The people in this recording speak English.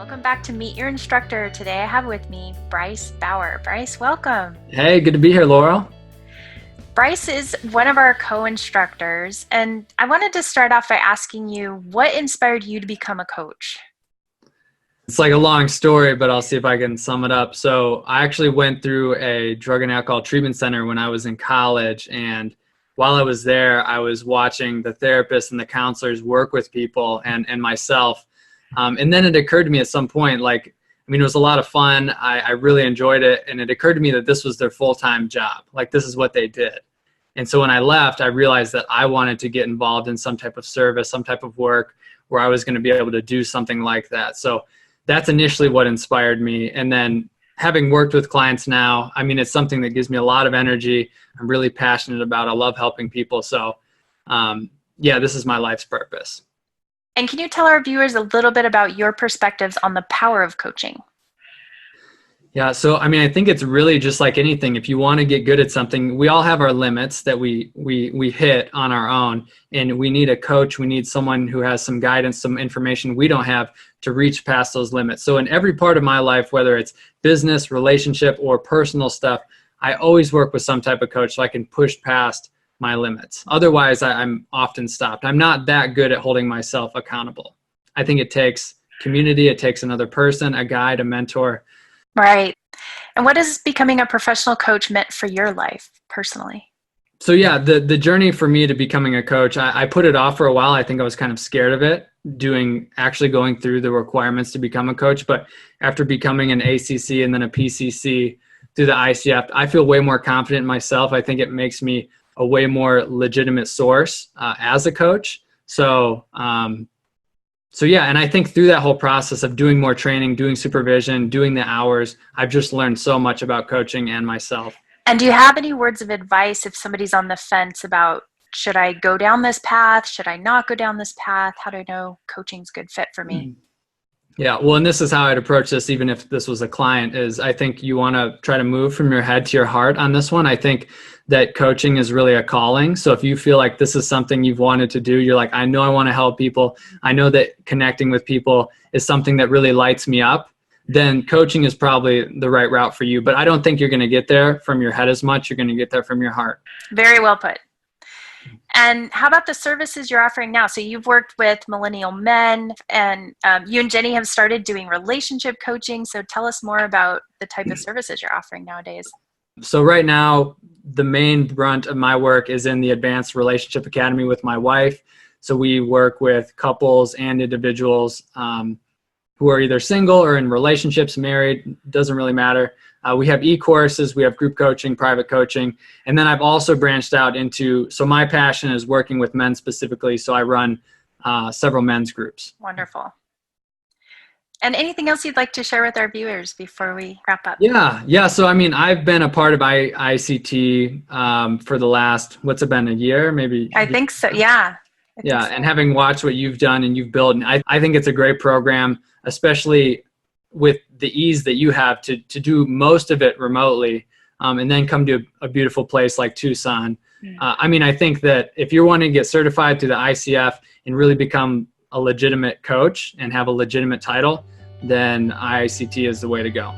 Welcome back to Meet Your Instructor. Today I have with me Bryce Bauer. Bryce, welcome. Hey, good to be here, Laurel. Bryce is one of our co-instructors, and I wanted to start off by asking you, what inspired you to become a coach? It's like a long story, but I'll see if I can sum it up. So I actually went through a drug and alcohol treatment center when I was in college. And while I was there, I was watching the therapists and the counselors work with people and myself. And then it occurred to me at some point, it was a lot of fun. I really enjoyed it. And it occurred to me that this was their full-time job. Like, this is what they did. And so when I left, I realized that I wanted to get involved in some type of service, some type of work where I was going to be able to do something like that. So that's initially what inspired me. And then having worked with clients now, it's something that gives me a lot of energy. I'm really passionate about. I love helping people. So this is my life's purpose. And can you tell our viewers a little bit about your perspectives on the power of coaching? Yeah, so I think it's really just like anything. If you want to get good at something, we all have our limits that we hit on our own, and we need a coach. We need someone who has some guidance, some information we don't have to reach past those limits. So in every part of my life, whether it's business, relationship, or personal stuff, I always work with some type of coach so I can push past my limits. Otherwise, I'm often stopped. I'm not that good at holding myself accountable. I think it takes community. It takes another person, a guide, a mentor. Right. And what has becoming a professional coach meant for your life personally? So yeah, the journey for me to becoming a coach, I put it off for a while. I think I was kind of scared of it, actually going through the requirements to become a coach. But after becoming an ACC and then a PCC through the ICF, I feel way more confident in myself. I think it makes me a way more legitimate source as a coach. So yeah, and I think through that whole process of doing more training, doing supervision, doing the hours, I've just learned so much about coaching and myself. And do you have any words of advice if somebody's on the fence about, should I go down this path? Should I not go down this path? How do I know coaching's a good fit for me? Yeah, well, and this is how I'd approach this, even if this was a client, is I think you want to try to move from your head to your heart on this one. I think that coaching is really a calling. So if you feel like this is something you've wanted to do, you're like, I know I want to help people. I know that connecting with people is something that really lights me up. Then coaching is probably the right route for you. But I don't think you're going to get there from your head as much. You're going to get there from your heart. Very well put. And how about the services you're offering now? So you've worked with millennial men, and you and Jenny have started doing relationship coaching. So tell us more about the type of services you're offering nowadays. So right now, the main brunt of my work is in the Advanced Relationship Academy with my wife. So we work with couples and individuals who are either single or in relationships, married, doesn't really matter. We have e-courses, we have group coaching, private coaching, and then I've also branched out so my passion is working with men specifically, so I run several men's groups. Wonderful. And anything else you'd like to share with our viewers before we wrap up? Yeah. So I've been a part of IICT for the last, what's it been, a year, maybe? I think so. Yeah. Yeah, and having watched what you've done and you've built, and I think it's a great program, especially with the ease that you have to do most of it remotely, and then come to a beautiful place like Tucson. I think that if you're wanting to get certified through the ICF and really become a legitimate coach and have a legitimate title, then IICT is the way to go.